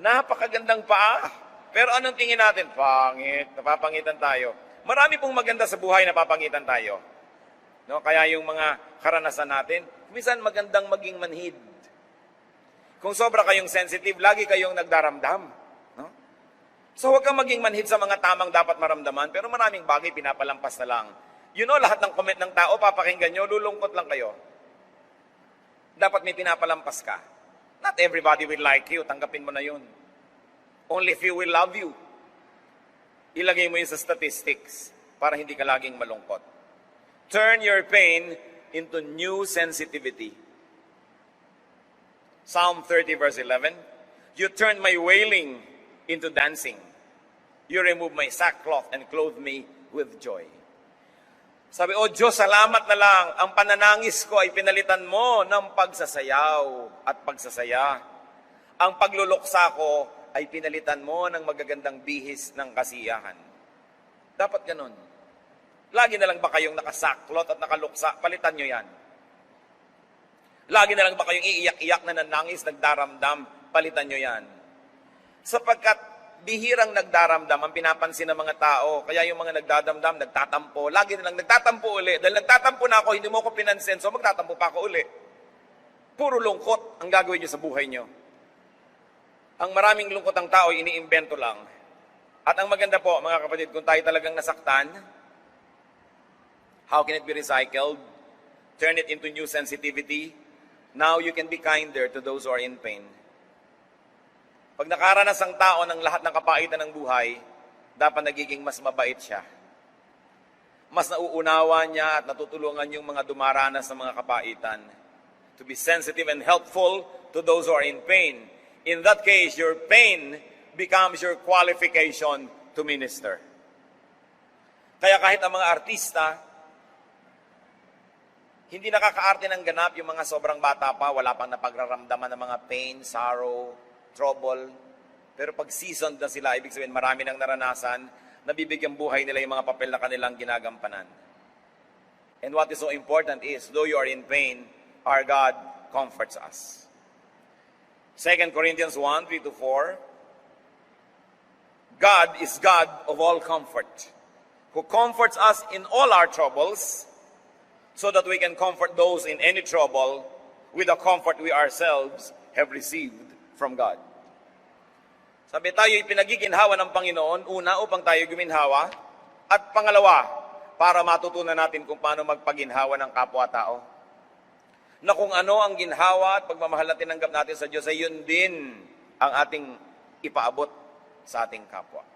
Napakagandang paa. Pero anong tingin natin? Pangit. Napapangitan tayo. Marami pong maganda sa buhay na papangitan tayo. No? Kaya yung mga karanasan natin, minsan magandang maging manhid. Kung sobra kayong sensitive, lagi kayong nagdaramdam. No? So huwag kang maging manhid sa mga tamang dapat maramdaman, pero maraming bagay pinapalampas na lang. You know, lahat ng comment ng tao, papakinggan nyo, lulungkot lang kayo. Dapat may pinapalampas ka. Not everybody will like you, tanggapin mo na yun. Only few will love you. Ilagay mo yun sa statistics para hindi ka laging malungkot. Turn your pain into new sensitivity. Psalm 30 verse 11, you turn my wailing into dancing. You remove my sackcloth and clothe me with joy. Sabi, O Diyos, salamat na lang. Ang pananangis ko ay pinalitan mo ng pagsasayaw at pagsasaya. Ang pagluluksa ko ay pinalitan mo ng magagandang bihis ng kasiyahan. Dapat ganun. Lagi na lang ba kayong nakasaklot at nakaluksa? Palitan nyo yan. Lagi na lang ba kayong iiyak-iyak na nanangis, nagdaramdam? Palitan nyo yan. Sapagkat bihirang nagdaramdam ang pinapansin ng mga tao. Kaya yung mga nagdadamdam, nagtatampo. Lagi na lang nagtatampo uli. Dahil nagtatampo na ako, hindi mo ko pinansin, so magtatampo pa ako uli. Puro lungkot ang gagawin nyo sa buhay nyo. Ang maraming lungkot ang tao, iniimbento lang. At ang maganda po, mga kapatid, kung tayo talagang nasaktan, how can it be recycled? Turn it into new sensitivity. Now you can be kinder to those who are in pain. Pag nakaranas ang tao ng lahat ng kapaitan ng buhay, dapat nagiging mas mabait siya. Mas nauunawa niya at natutulungan yung mga dumaranas ng mga kapaitan. To be sensitive and helpful to those who are in pain. In that case, your pain becomes your qualification to minister. Kaya kahit ang mga artista, hindi nakakaarte ng ganap yung mga sobrang bata pa, wala pang napagraramdaman ng mga pain, sorrow, trouble. Pero pag seasoned na sila, ibig sabihin marami nang naranasan, nabibigyan buhay nila yung mga papel na kanilang ginagampanan. And what is so important is, though you are in pain, our God comforts us. 2 Corinthians 1, 3-4, God is God of all comfort, who comforts us in all our troubles, so that we can comfort those in any trouble with the comfort we ourselves have received from God. Sabi, tayo ipinagiginhawa ng Panginoon, una upang tayo guminhawa, at pangalawa, para matutunan natin kung paano magpaginhawa ng kapwa-tao. Na kung ano ang ginhawa at pagmamahal na tinanggap natin sa Diyos, ay yun din ang ating ipaabot sa ating kapwa.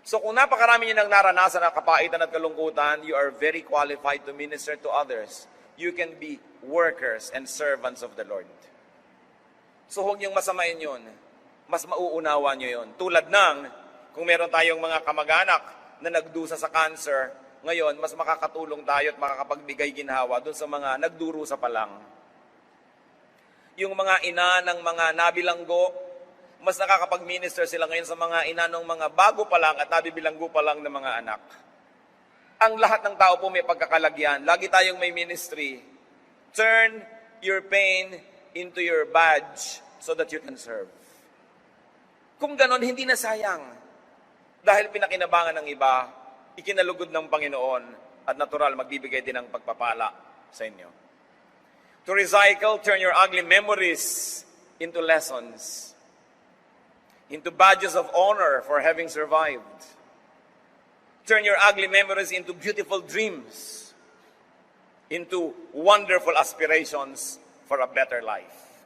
So kung napakarami niyo nang naranasan na kapaitan at kalungkutan, you are very qualified to minister to others. You can be workers and servants of the Lord. So huwag niyong masamain yun. Mas mauunawa niyo yun. Tulad ng, kung meron tayong mga kamag-anak na nagdusa sa cancer, ngayon, mas makakatulong tayo at makakapagbigay ginhawa doon sa mga nagdurusa pa lang. Yung mga ina ng mga nabilanggo, mas nakakapag-minister sila ngayon sa mga ina ng mga bago pa lang at nabibilanggo pa lang ng mga anak. Ang lahat ng tao po may pagkakalagyan. Lagi tayong may ministry. Turn your pain into your badge so that you can serve. Kung ganon, hindi na sayang. Dahil pinakinabangan ng iba, ikinalugod ng Panginoon at natural magbibigay din ng pagpapala sa inyo. To recycle, turn your ugly memories into lessons, into badges of honor for having survived. Turn your ugly memories into beautiful dreams, into wonderful aspirations for a better life.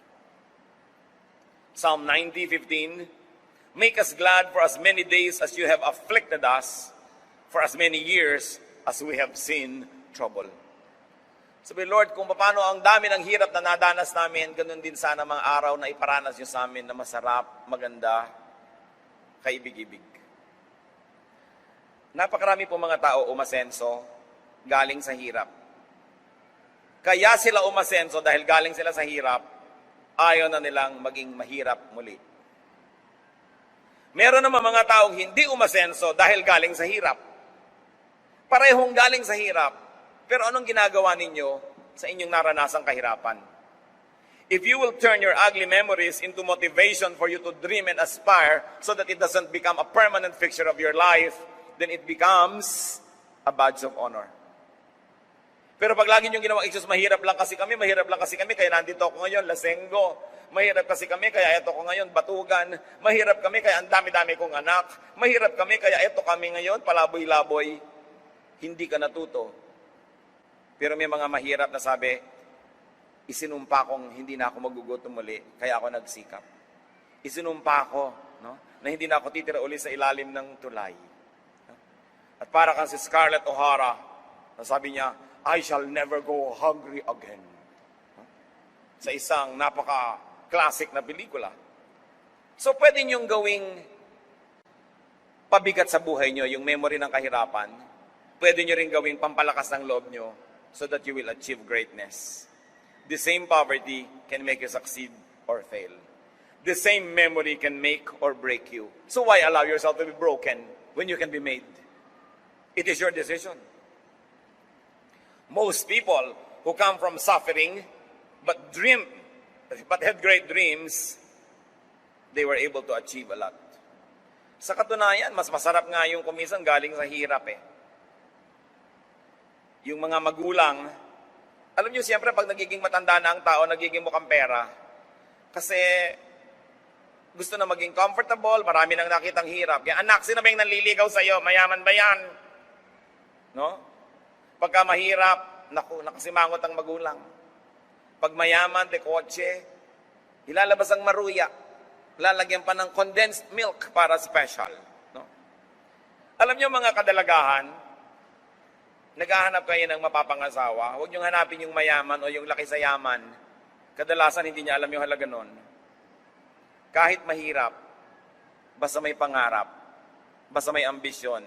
Psalm 90:15, make us glad for as many days as you have afflicted us, for as many years as we have seen trouble. Sabi, Lord, kung paano ang dami ng hirap na nadanas namin, ganun din sana mga araw na iparanas niyo sa amin na masarap, maganda, kaibig-ibig. Napakarami po mga tao umasenso galing sa hirap. Kaya sila umasenso dahil galing sila sa hirap, ayaw na nilang maging mahirap muli. Meron naman mga taong hindi umasenso dahil galing sa hirap. Parehong galing sa hirap, pero anong ginagawa ninyo sa inyong naranasang kahirapan? If you will turn your ugly memories into motivation for you to dream and aspire so that it doesn't become a permanent fixture of your life, then it becomes a badge of honor. Pero pag lagi niyong ginawa, Jesus, mahirap lang kasi kami, kaya nandito ako ngayon, lasenggo. Mahirap kasi kami, kaya eto ko ngayon, batugan. Mahirap kami, kaya ang dami-dami kong anak. Mahirap kami, kaya eto kami ngayon, palaboy-laboy. Hindi ka natuto. Pero may mga mahirap na sabi, isinumpa kong hindi na ako magugutom muli, kaya ako nagsikap. Isinumpa ko, no, na hindi na ako titira uli sa ilalim ng tulay. At para kang si Scarlett O'Hara, na sabi niya, I shall never go hungry again. Sa isang napaka-classic na pelikula. So pwede niyong gawing pabigat sa buhay niyo yung memory ng kahirapan. Pwede niyo rin gawing pampalakas ng loob niyo so that you will achieve greatness. The same poverty can make you succeed or fail. The same memory can make or break you. So why allow yourself to be broken when you can be made? It is your decision. Most people who come from suffering but had great dreams, they were able to achieve a lot. Sa katunayan, mas masarap nga yung kumisan galing sa hirap eh. Yung mga magulang, alam niyo siyempre pag nagiging matanda na ang tao, nagiging mukhang pera. Kasi gusto na maging comfortable, marami nang nakitang hirap. Kaya anak, sino ba yung nanliligaw sa'yo? Mayaman ba yan? No? Pagka mahirap, naku, nakasimangot ang magulang. Pag mayaman, de kotse, ilalabas ang maruya. Lalagyan pa ng condensed milk para special. No? Alam niyo mga kadalagahan, naghahanap kayo ng mapapangasawa, huwag niyong hanapin yung mayaman o yung laki sa yaman. Kadalasan hindi niya alam yung halaga nun. Kahit mahirap, basta may pangarap, basta may ambisyon,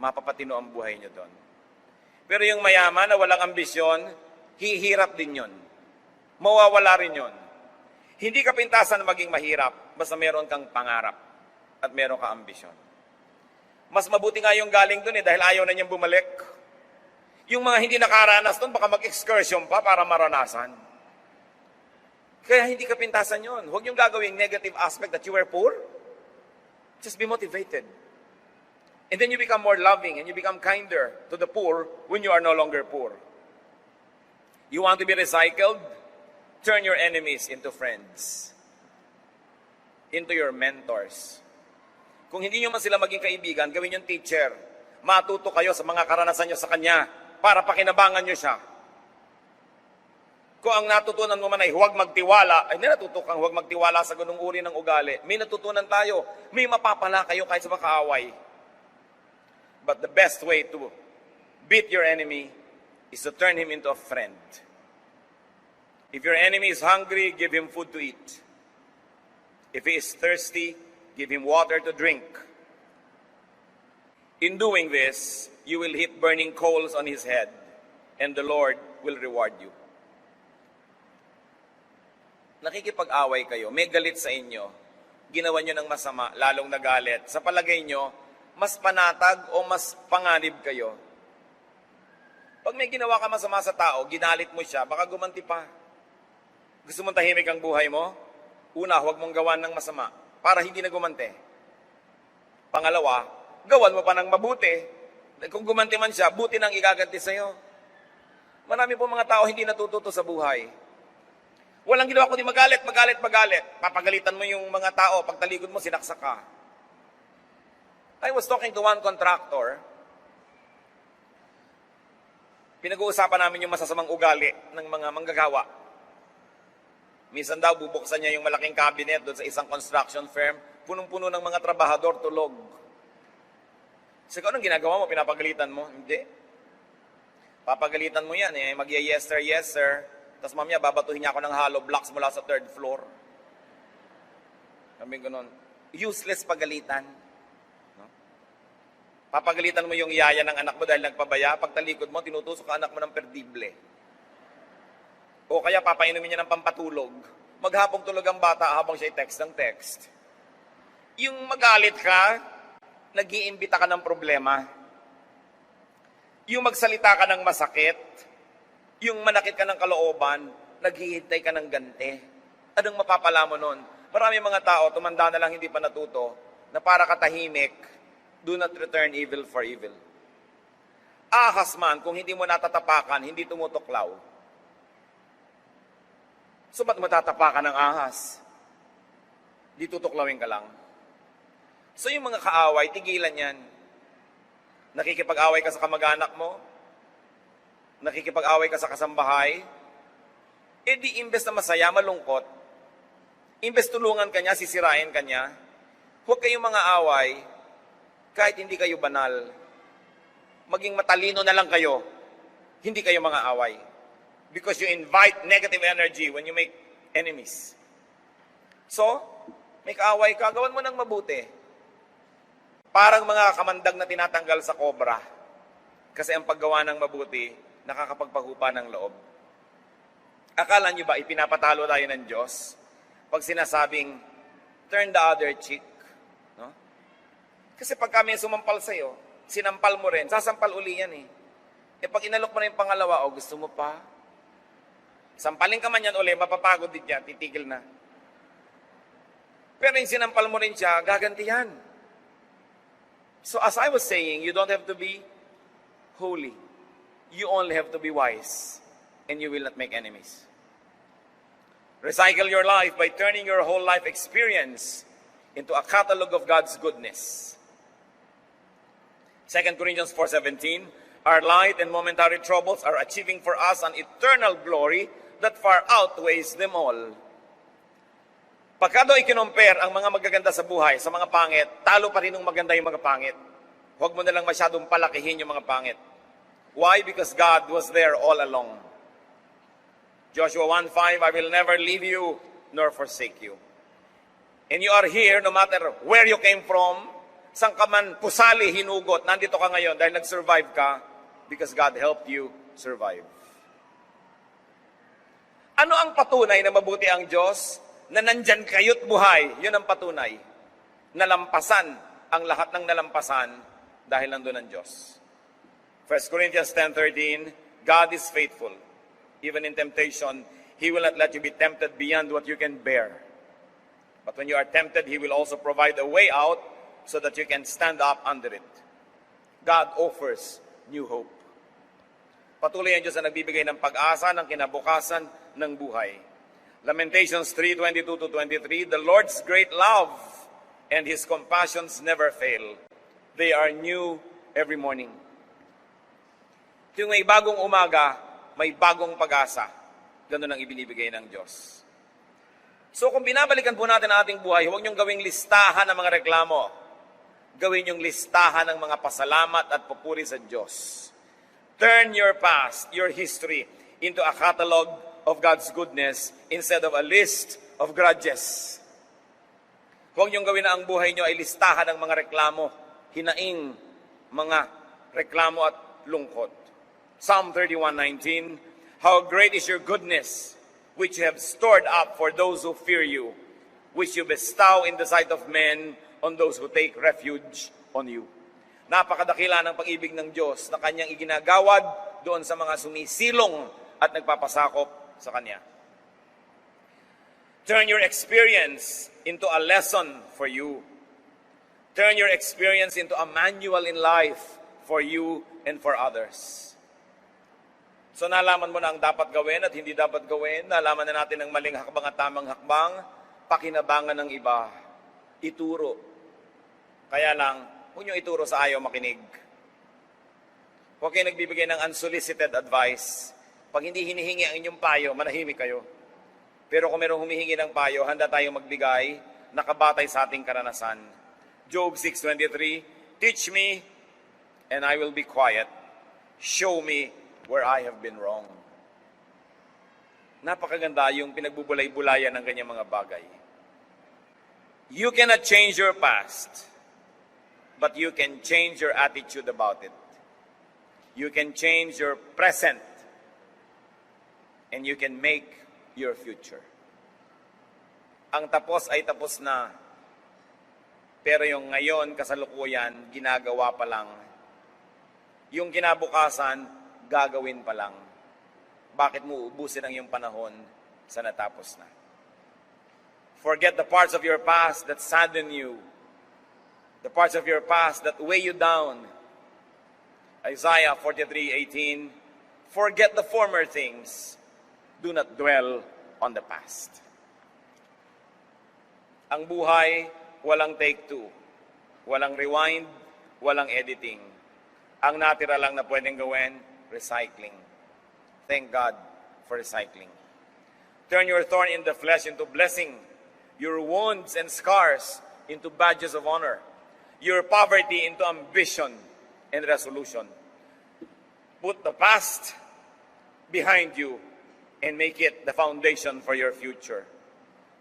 mapapatino ang buhay niyo doon. Pero yung mayaman na walang ambisyon, hihirap din yun. Mawawala rin yun. Hindi ka pintasan na maging mahirap, basta meron kang pangarap at meron kang ambisyon. Mas mabuti nga yung galing doon dahil ayaw na niyang bumalik. Yung mga hindi nakaranas doon, baka mag-excursion pa para maranasan. Kaya hindi ka pintasan yun. Huwag niyong gagawing negative aspect that you were poor. Just be motivated. And then you become more loving and you become kinder to the poor when you are no longer poor. You want to be recycled? Turn your enemies into friends. Into your mentors. Kung hindi nyo man sila maging kaibigan, gawin yung teacher. Matuto kayo sa mga karanasan nyo sa kanya para pakinabangan nyo siya. Kung ang natutunan mo man ay huwag magtiwala, ay natuto kang huwag magtiwala sa ganung uri ng ugali. May natutunan tayo. May mapapala kayo kahit sa makaaway. But the best way to beat your enemy is to turn him into a friend. If your enemy is hungry, give him food to eat. If he is thirsty, give him water to drink. In doing this, you will heap burning coals on his head, and the Lord will reward you. Nakikipag-away kayo, may galit sa inyo, ginawa nyo ng masama, lalong nagalit. Sa palagay nyo, mas panatag o mas panganib kayo. Pag may ginawa ka masama sa tao, ginalit mo siya, baka gumanti pa. Gusto mong tahimik ang buhay mo? Una, huwag mong gawan ng masama para hindi na gumante. Pangalawa, gawan mo pa ng mabuti. Kung gumanti man siya, buti nang igaganti sa'yo. Marami po mga tao hindi natututo sa buhay. Walang ginawa kundi magalit. Papagalitan mo yung mga tao, pagtalikod mo, sinaksak ka. I was talking to one contractor. Pinag-uusapan namin yung masasamang ugali ng mga manggagawa. Minsan daw, bubuksan niya yung malaking cabinet doon sa isang construction firm, punong-puno ng mga trabahador, tulog. So, anong ginagawa mo? Pinapagalitan mo? Hindi. Papagalitan mo yan eh. Mag-yes sir. Tapos mamaya, babatuhin niya ako ng hollow blocks mula sa 3rd floor. Sabi ganun. Useless pagalitan. No? Papagalitan mo yung yaya ng anak mo dahil nagpabaya, pagtalikod mo, tinutusok ang anak mo ng perdible. O kaya papainumin niya ng pampatulog. Maghapong tulog ang bata habang siya text ng text. Yung magalit ka, nag-iimbita ka ng problema. Yung magsalita ka ng masakit, yung manakit ka ng kalooban, naghihintay ka ng ganti. Anong mapapala mo nun? Marami mga tao, tumanda na lang hindi pa natuto, na para katahimik, do not return evil for evil. Ahas man, kung hindi mo natatapakan, hindi tumutuklaw. So ba't mo tatapakan ng ahas? Di tutuklawin ka lang. So yung mga kaaway, tigilan yan. Nakikipag-away ka sa kamag-anak mo, nakikipag-away ka sa kasambahay, di imbes na masaya, malungkot, imbes tulungan ka niya, sisirain ka niya, huwag kayong mga away, kahit hindi kayo banal. Maging matalino na lang kayo, hindi kayo mga away. Because you invite negative energy when you make enemies. So, may kaaway ka, gawan mo ng mabuti. Parang mga kamandag na tinatanggal sa kobra. Kasi ang paggawa ng mabuti, nakakapagpahupa ng loob. Akala nyo ba ipinapatalo tayo ng Diyos pag sinasabing, turn the other cheek? No? Kasi pag kami sumampal sa'yo, sinampal mo rin, sasampal uli yan eh. Pag inalok mo na yung pangalawa, gusto mo pa? Sampalin ka man yan uli, mapapagod din yan, titigil na. Pero yung sinampal mo rin siya, gagantihan. So as I was saying, you don't have to be holy. You only have to be wise. And you will not make enemies. Recycle your life by turning your whole life experience into a catalog of God's goodness. 2 Corinthians 4:17, our light and momentary troubles are achieving for us an eternal glory that far outweighs them all. Pagka daw i-compare ang mga magaganda sa buhay sa mga pangit, talo pa rin ng maganda yung mga pangit. Huwag mo na lang masyadong palakihin yung mga pangit. Why? Because God was there all along. Joshua 1:5, I will never leave you nor forsake you. And you are here no matter where you came from, saan ka man pusali, hinugot, nandito ka ngayon dahil nag-survive ka because God helped you survive. Ano ang patunay na mabuti ang Diyos? Na nandyan kayo't buhay, yun ang patunay. Nalampasan ang lahat ng nalampasan dahil nandun ang Diyos. 1 Corinthians 10:13, God is faithful. Even in temptation, He will not let you be tempted beyond what you can bear. But when you are tempted, He will also provide a way out so that you can stand up under it. God offers new hope. Patuloy ang Diyos na nagbibigay ng pag-asa, ng kinabukasan, ng buhay. Lamentations 3:22-23, the Lord's great love and His compassions never fail. They are new every morning. Yung may bagong umaga, may bagong pag-asa. Ganun ang ibinibigay ng Diyos. So kung binabalikan po natin ang ating buhay, huwag niyong gawing listahan ng mga reklamo. Gawin niyong listahan ng mga pasalamat at papuri sa Diyos. Turn your past, your history, into a catalog of God's goodness instead of a list of grudges. Huwag niyong gawin na ang buhay niyo ay listahan ng mga reklamo, hinaing mga reklamo at lungkot. Psalm 31:19, how great is your goodness, which you have stored up for those who fear you, which you bestow in the sight of men on those who take refuge on you. Napakadakila ng pag-ibig ng Diyos na kanyang iginagawad doon sa mga sumisilong at nagpapasakop sa Kanya. Turn your experience into a lesson for you. Turn your experience into a manual in life for you and for others. So nalaman mo na ang dapat gawin at hindi dapat gawin. Nalaman na natin ang maling hakbang at tamang hakbang. Pakinabangan ng iba. Ituro. Kaya lang, huwag niyo ituro sa ayaw makinig. Huwag kayo nagbibigay ng unsolicited advice. Pag hindi hinihingi ang inyong payo, manahimik kayo. Pero kung mayroong humihingi ng payo, handa tayong magbigay, nakabatay sa ating karanasan. Job 6:23, teach me, and I will be quiet. Show me where I have been wrong. Napakaganda yung pinagbubulay-bulayan ng ganyang mga bagay. You cannot change your past. but you can change your attitude about it. You can change your present, and you can make your future. Ang tapos ay tapos na, pero yung ngayon, kasalukuyan, ginagawa pa lang. Yung kinabukasan, gagawin pa lang. Bakit mo ubusin ang iyong panahon sa natapos na? Forget the parts of your past that sadden you, the parts of your past that weigh you down. Isaiah 43:18, forget the former things, do not dwell on the past. Ang buhay, walang take two, walang rewind, walang editing. Ang natira lang na pwedeng gawin, recycling. Thank God for recycling. Turn your thorn in the flesh into blessing, your wounds and scars into badges of honor, your poverty into ambition and resolution. Put the past behind you and make it the foundation for your future.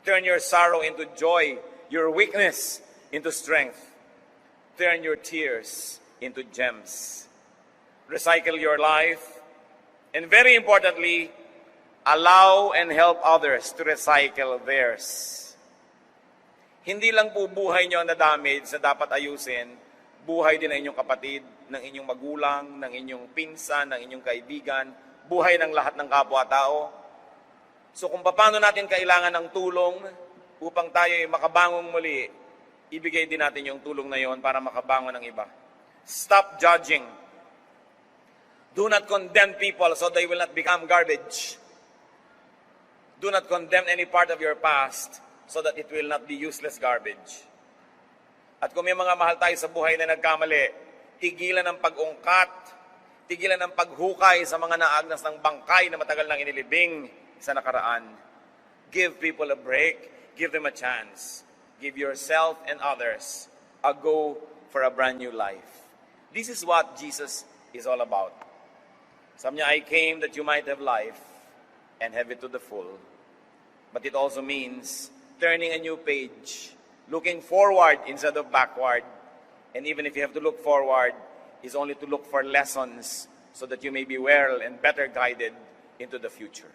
Turn your sorrow into joy, your weakness into strength. Turn your tears into gems. Recycle your life, and very importantly, allow and help others to recycle theirs. Hindi lang po buhay nyo na damage na dapat ayusin, buhay din ng inyong kapatid, ng inyong magulang, ng inyong pinsan, ng inyong kaibigan, buhay ng lahat ng kapwa-tao. So kung paano natin kailangan ng tulong upang tayo makabangong muli, ibigay din natin yung tulong na yon para makabangon ng iba. Stop judging. Do not condemn people so they will not become garbage. Do not condemn any part of your past so that it will not be useless garbage. At kung may mga mahal tayo sa buhay na nagkamali, tigilan ng pag-ungkat, tigilan ng paghukay sa mga naagnas ng bangkay na matagal nang inilibing sa nakaraan. Give people a break, give them a chance. Give yourself and others a go for a brand new life. This is what Jesus is all about. Sabi niya, I came that you might have life and have it to the full. But it also means turning a new page, looking forward instead of backward. And even if you have to look forward, is only to look for lessons so that you may be well and better guided into the future.